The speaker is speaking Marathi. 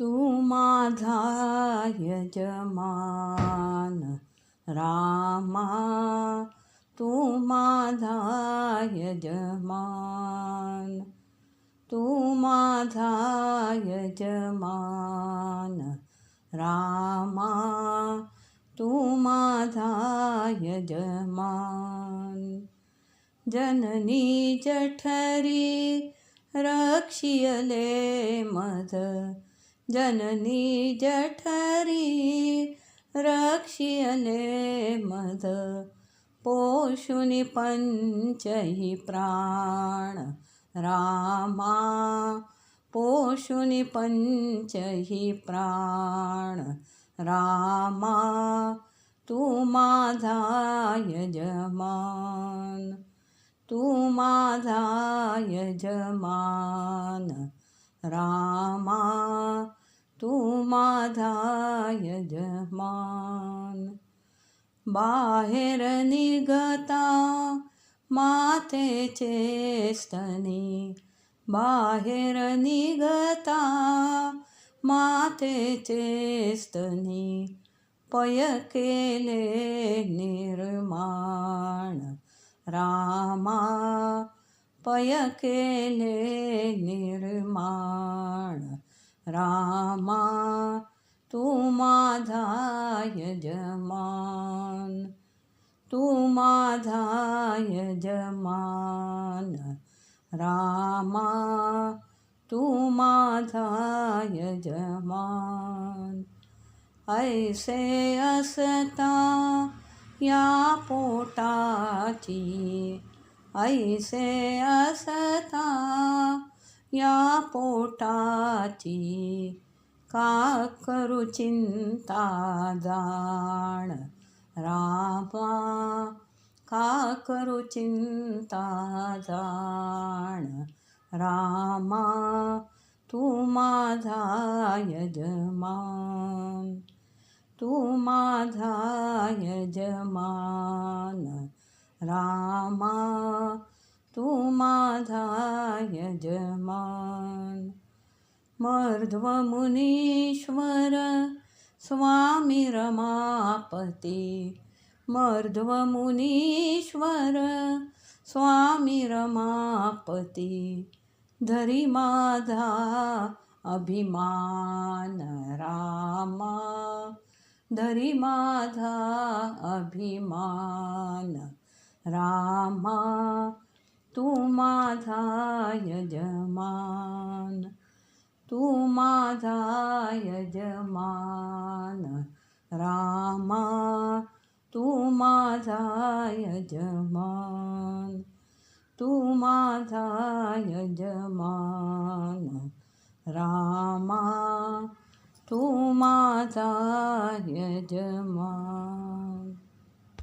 तू माझा यजमान रामा, तू माझा यजमान, तू माझा यजमान रामा, तू माझा यजमान. जननी जठरी रक्षियले मज, जननी जठरी रक्षियले मज, पोषुनि पंचही प्राण रामा, पोषुनि पंचही प्राण रामा, तू माझा यजमान, तू माझा यजमान रामा, तू माझा यजमान. बाहेर निघता मातेचे स्तनी, बाहेर निघता मातेचे स्तनी, पय केले निर्माण रामा, पय केले निर्माण रामा, तू माझा यजमान, तू माझा यजमान रामा, तू माझा यजमान. ऐसे असता या पोटाची, ऐसे असता या पोटाची, का करू चिंता जाण रामा, का करू चिंता जाण रामा, तू माझा यजमान, तू माझा यजमान रामा, तू माझा यजमान. मर्ध्व मुनीश्वर स्वामी रमापती, मर्ध्व मुनीश्वर स्वामी रमापती, धरी माझा अभिमान रामा, धरी माझा अभिमान रामा, तू माझा यजमान, तू माझा यजमान रामा, तू माझा यजमान, तू माझा यजमान रामा, तू माझा यजमान.